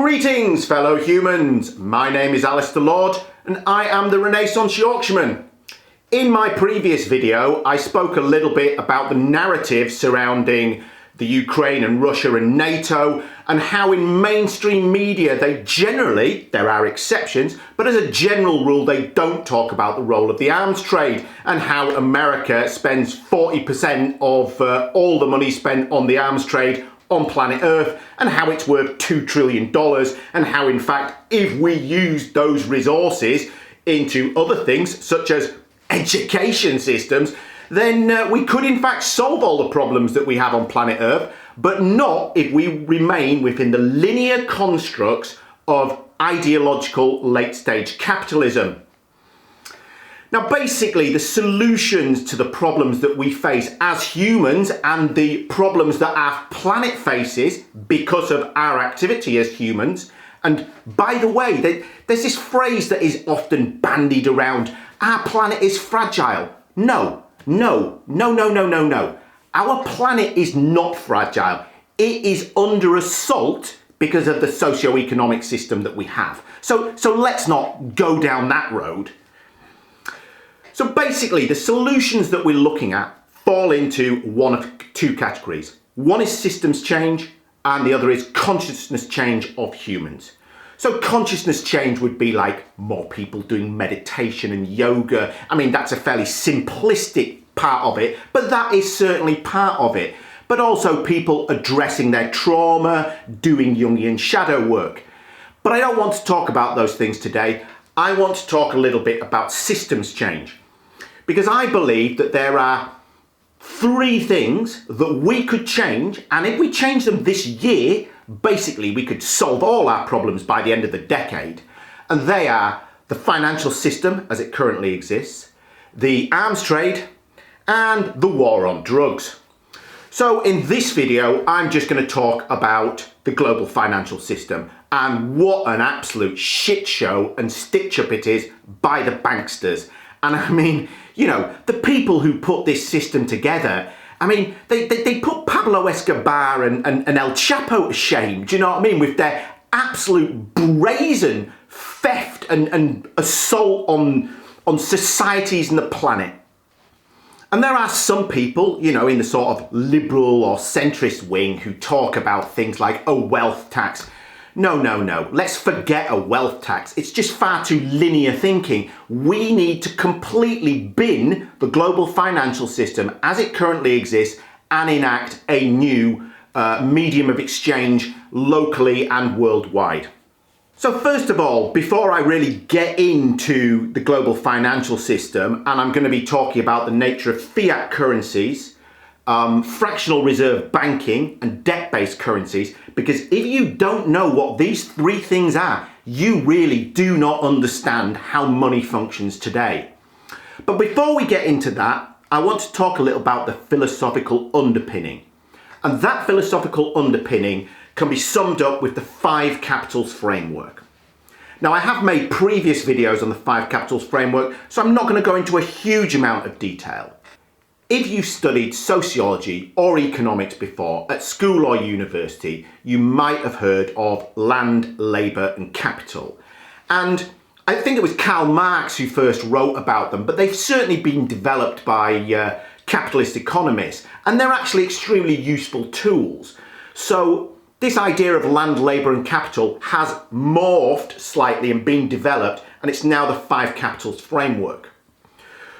Greetings, fellow humans. My name is Alistair Lord and I am the Renaissance Yorkshireman. In my previous video, I spoke a little bit about the narrative surrounding the Ukraine and Russia and NATO, and how in mainstream media they generally, there are exceptions, but as a general rule they don't talk about the role of the arms trade and how America spends 40% of all the money spent on the arms trade on planet Earth, and how it's worth $2 trillion, and how in fact if we use those resources into other things such as education systems, then we could in fact solve all the problems that we have on planet Earth, but not if we remain within the linear constructs of ideological late-stage capitalism. Now basically the solutions to the problems that we face as humans and the problems that our planet faces because of our activity as humans, and by the way, there's this phrase that is often bandied around, our planet is fragile. No. Our planet is not fragile. It is under assault because of the socio-economic system that we have. So let's not go down that road. So basically the solutions that we're looking at fall into one of two categories. One is systems change and the other is consciousness change of humans. So consciousness change would be like more people doing meditation and yoga. I mean, that's a fairly simplistic part of it, but that is certainly part of it. But also people addressing their trauma, doing Jungian shadow work. But I don't want to talk about those things today. I want to talk a little bit about systems change, because I believe that there are three things that we could change, and if we change them this year, basically we could solve all our problems by the end of the decade. And they are the financial system as it currently exists, the arms trade, and the war on drugs. So in this video, I'm just going to talk about the global financial system and what an absolute shit show and stitch-up it is by the banksters. And I mean, you know, the people who put this system together, I mean, they put Pablo Escobar and El Chapo to shame, do you know what I mean? With their absolute brazen theft and assault on societies and the planet. And there are some people, you know, in the sort of liberal or centrist wing who talk about things like a wealth tax. No. Let's forget a wealth tax. It's just far too linear thinking. We need to completely bin the global financial system as it currently exists and enact a new medium of exchange locally and worldwide. So first of all, before I really get into the global financial system, and I'm going to be talking about the nature of fiat currencies, fractional reserve banking and debt-based currencies, because if you don't know what these three things are, you really do not understand how money functions today. But before we get into that, I want to talk a little about the philosophical underpinning. And that philosophical underpinning can be summed up with the 5 capitals framework. Now, I have made previous videos on the 5 capitals framework, so I'm not going to go into a huge amount of detail. If you studied sociology or economics before at school or university, you might have heard of land, labour and capital. And I think it was Karl Marx who first wrote about them, but they've certainly been developed by capitalist economists, and they're actually extremely useful tools. So this idea of land, labour and capital has morphed slightly and been developed, and it's now the 5 capitals framework.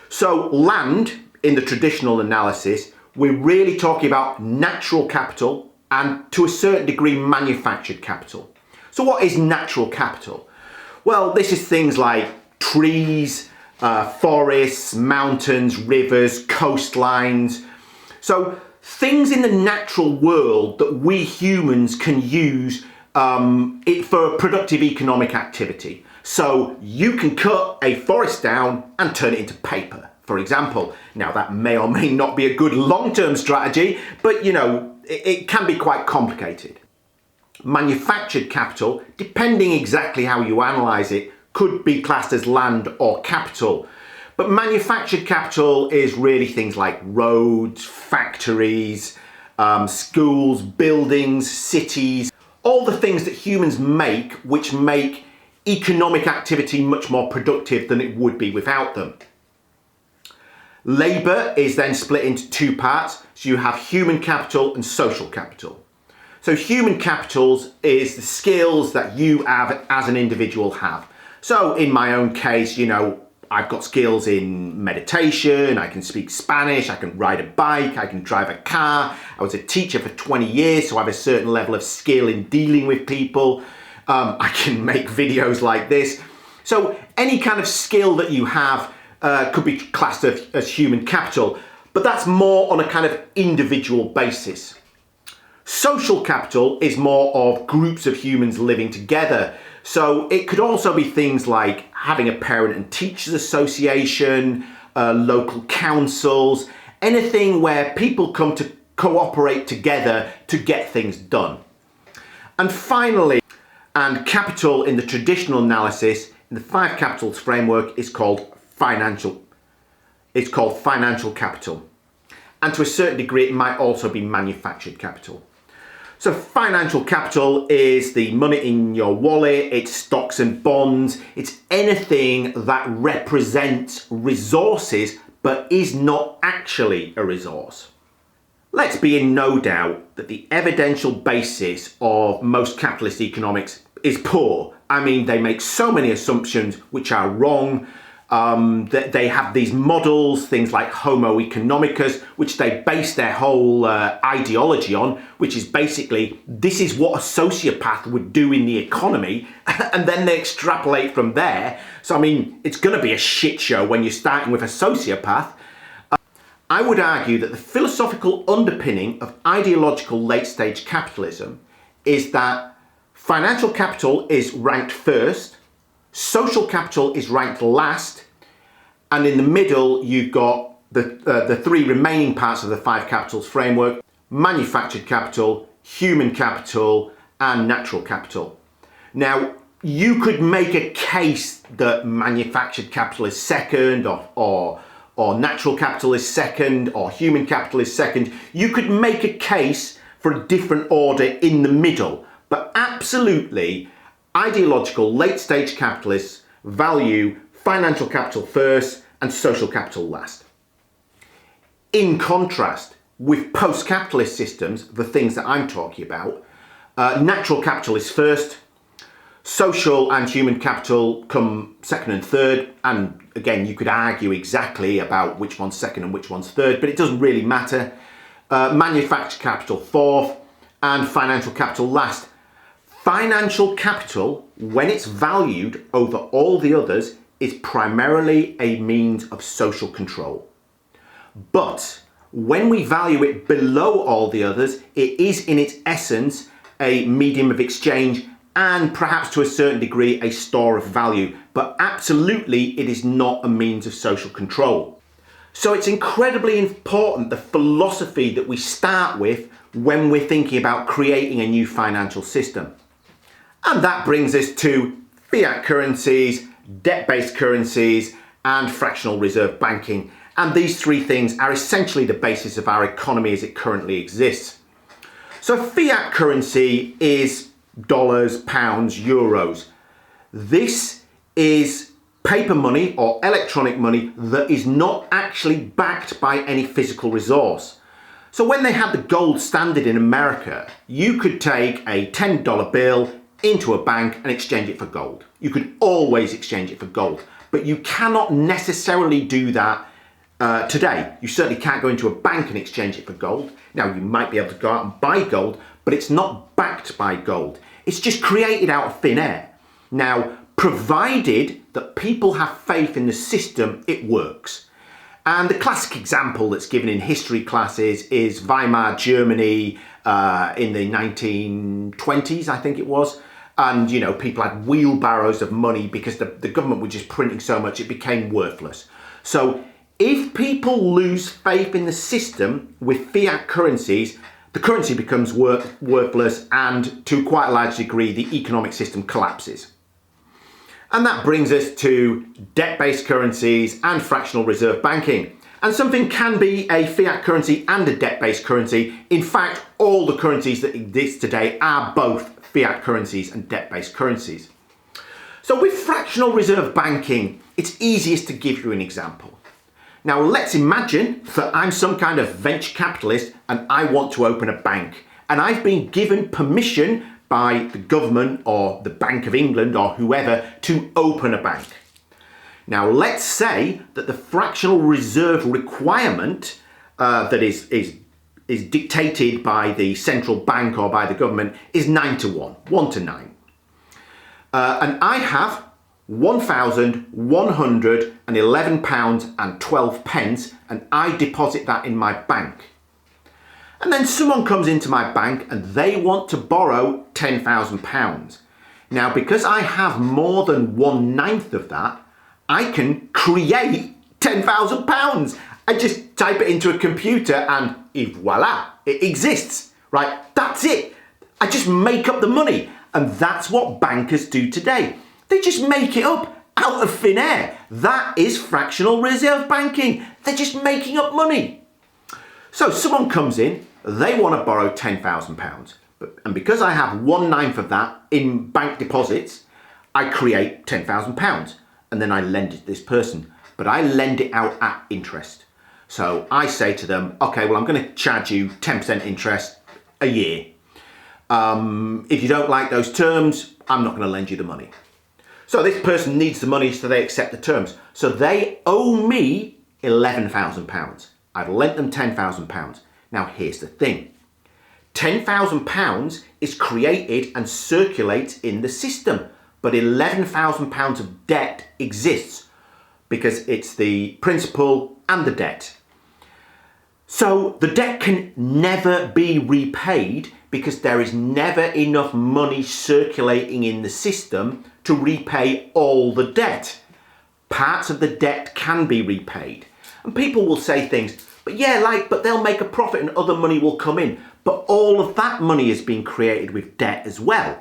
So land, in the traditional analysis, we're really talking about natural capital and to a certain degree manufactured capital. So what is natural capital? Well, this is things like trees, forests, mountains, rivers, coastlines. So things in the natural world that we humans can use for productive economic activity. So you can cut a forest down and turn it into paper, for example. Now that may or may not be a good long-term strategy, but you know, it can be quite complicated. Manufactured capital, depending exactly how you analyse it, could be classed as land or capital. But manufactured capital is really things like roads, factories, schools, buildings, cities, all the things that humans make which make economic activity much more productive than it would be without them. Labour is then split into two parts. So you have human capital and social capital. So human capitals is the skills that you have as an individual have. So in my own case, I've got skills in meditation, I can speak Spanish, I can ride a bike, I can drive a car. I was a teacher for 20 years, so I have a certain level of skill in dealing with people. I can make videos like this. So any kind of skill that you have could be classed as human capital, but that's more on a kind of individual basis. Social capital is more of groups of humans living together. So it could also be things like having a parent and teachers association, local councils, anything where people come to cooperate together to get things done. And finally, and capital in the traditional analysis, in the five capitals framework, is called financial. It's called financial capital. And to a certain degree, it might also be manufactured capital. So financial capital is the money in your wallet, it's stocks and bonds, it's anything that represents resources but is not actually a resource. Let's be in no doubt that the evidential basis of most capitalist economics is poor. I mean, they make so many assumptions which are wrong. That they have these models, things like Homo economicus, which they base their whole ideology on, which is basically, this is what a sociopath would do in the economy, and then they extrapolate from there. So, I mean, it's going to be a shit show when you're starting with a sociopath. I would argue that the philosophical underpinning of ideological late-stage capitalism is that financial capital is ranked first, social capital is ranked last, and in the middle you've got the three remaining parts of the five capitals framework: manufactured capital, human capital, and natural capital. Now, you could make a case that manufactured capital is second, or natural capital is second, or human capital is second. You could make a case for a different order in the middle, but absolutely ideological late-stage capitalists value financial capital first and social capital last. In contrast, with post-capitalist systems, the things that I'm talking about, natural capital is first, social and human capital come second and third, and again, you could argue exactly about which one's second and which one's third, but it doesn't really matter. Manufactured capital fourth, and financial capital last. Financial capital, when it's valued over all the others, is primarily a means of social control. But when we value it below all the others, it is in its essence a medium of exchange and perhaps to a certain degree a store of value. But absolutely it is not a means of social control. So it's incredibly important, the philosophy that we start with when we're thinking about creating a new financial system. And that brings us to fiat currencies, debt-based currencies, and fractional reserve banking. And these three things are essentially the basis of our economy as it currently exists. So fiat currency is dollars, pounds, euros. This is paper money or electronic money that is not actually backed by any physical resource. So when they had the gold standard in America, you could take a $10 bill into a bank and exchange it for gold. You could always exchange it for gold, but you cannot necessarily do that today. You certainly can't go into a bank and exchange it for gold. Now, you might be able to go out and buy gold, but it's not backed by gold. It's just created out of thin air. Now, provided that people have faith in the system, it works. And the classic example that's given in history classes is Weimar Germany in the 1920s, I think it was. And, people had wheelbarrows of money because the government were just printing so much, it became worthless. So if people lose faith in the system with fiat currencies, the currency becomes worthless, and to quite a large degree, the economic system collapses. And that brings us to debt-based currencies and fractional reserve banking. And something can be a fiat currency and a debt-based currency. In fact, all the currencies that exist today are both fiat currencies and debt-based currencies. So with fractional reserve banking, it's easiest to give you an example. Now let's imagine that I'm some kind of venture capitalist and I want to open a bank, and I've been given permission by the government or the Bank of England or whoever to open a bank. Now let's say that the fractional reserve requirement that is dictated by the central bank or by the government is 9 to 1, 1 to 9. And I have £1,111.12 and I deposit that in my bank. And then someone comes into my bank and they want to borrow £10,000. Now, because I have more than 1/9 of that, I can create £10,000. I just type it into a computer and voila, it exists, right? That's it. I just make up the money. And that's what bankers do today. They just make it up out of thin air. That is fractional reserve banking. They're just making up money. So someone comes in, they want to borrow £10,000. And because I have 1/9 of that in bank deposits, I create £10,000. And then I lend it to this person. But I lend it out at interest. So I say to them, okay, well, I'm going to charge you 10% interest a year. If you don't like those terms, I'm not going to lend you the money. So this person needs the money, so they accept the terms. So they owe me £11,000. I've lent them £10,000. Now here's the thing. £10,000 is created and circulates in the system, but £11,000 of debt exists because it's the principal and the debt. So the debt can never be repaid because there is never enough money circulating in the system to repay all the debt. Parts of the debt can be repaid. And people will say things, but they'll make a profit and other money will come in. But all of that money is being created with debt as well.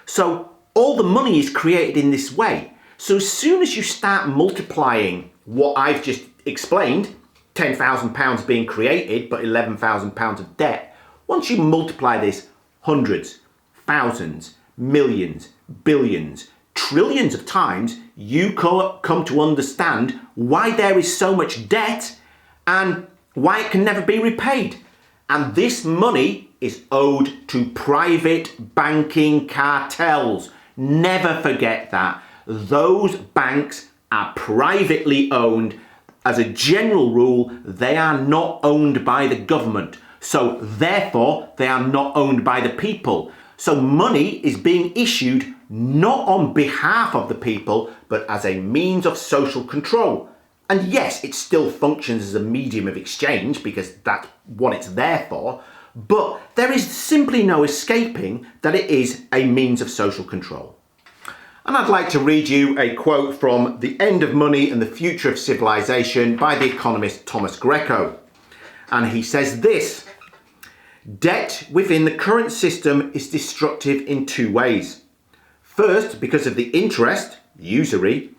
So all the money is created in this way. So as soon as you start multiplying what I've just explained, £10,000 being created, but £11,000 of debt, once you multiply this hundreds, thousands, millions, billions, trillions of times, you come to understand why there is so much debt and why it can never be repaid. And this money is owed to private banking cartels. Never forget that. Those banks are privately owned. As a general rule, they are not owned by the government. So therefore, they are not owned by the people. So money is being issued not on behalf of the people, but as a means of social control. And yes, it still functions as a medium of exchange because that's what it's there for. But there is simply no escaping that it is a means of social control. And I'd like to read you a quote from The End of Money and the Future of Civilization by the economist Thomas Greco. And he says this: debt within the current system is destructive in two ways. First, because of the interest, usury,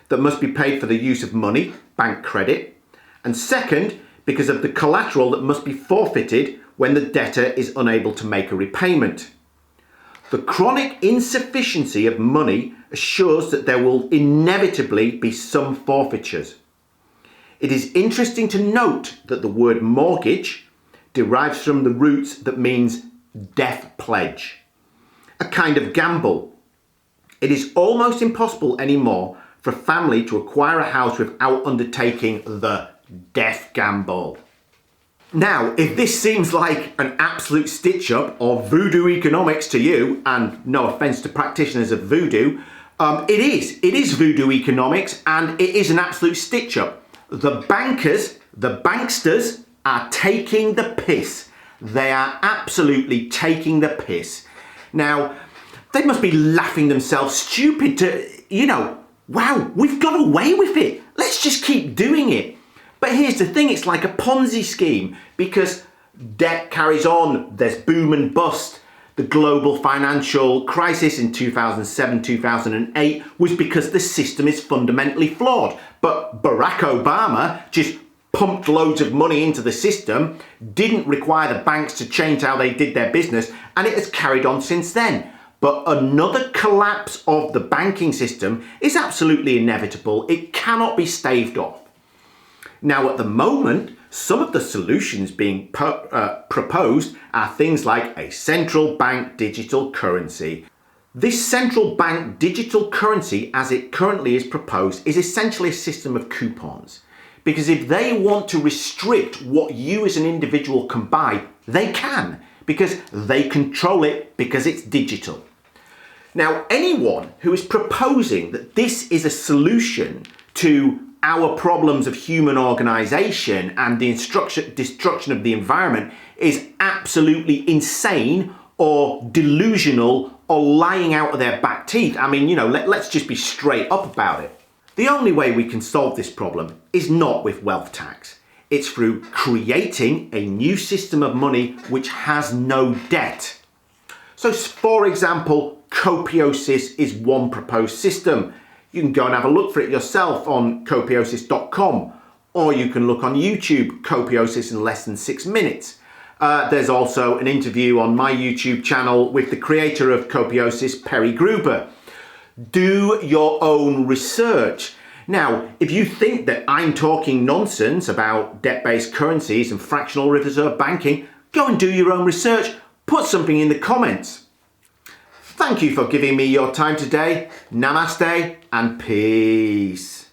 that must be paid for the use of money, bank credit. And second, because of the collateral that must be forfeited when the debtor is unable to make a repayment. The chronic insufficiency of money assures that there will inevitably be some forfeitures. It is interesting to note that the word mortgage derives from the roots that means death pledge, a kind of gamble. It is almost impossible anymore for a family to acquire a house without undertaking the death gamble. Now, if this seems like an absolute stitch-up or voodoo economics to you, and no offence to practitioners of voodoo, it is voodoo economics and it is an absolute stitch-up. The bankers, the banksters, are taking the piss. They are absolutely taking the piss. Now, they must be laughing themselves stupid to, wow, we've got away with it. Let's just keep doing it. But here's the thing, it's like a Ponzi scheme because debt carries on. There's boom and bust. The global financial crisis in 2007, 2008 was because the system is fundamentally flawed. But Barack Obama just pumped loads of money into the system, didn't require the banks to change how they did their business, and it has carried on since then. but another collapse of the banking system is absolutely inevitable. It cannot be staved off. Now, at the moment, some of the solutions being proposed are things like a central bank digital currency. This central bank digital currency, as it currently is proposed, is essentially a system of coupons. Because if they want to restrict what you as an individual can buy, they can, because they control it because it's digital. Now, anyone who is proposing that this is a solution to our problems of human organisation and the destruction of the environment is absolutely insane or delusional or lying out of their back teeth. I mean, let's just be straight up about it. The only way we can solve this problem is not with wealth tax. It's through creating a new system of money which has no debt. So, for example, copiosis is one proposed system. You can go and have a look for it yourself on copiosis.com, or you can look on YouTube, Copiosis in less than 6 minutes. There's also an interview on my YouTube channel with the creator of Copiosis, Perry Gruber. Do your own research. Now, if you think that I'm talking nonsense about debt-based currencies and fractional reserve banking, go and do your own research. Put something in the comments. Thank you for giving me your time today. Namaste and peace.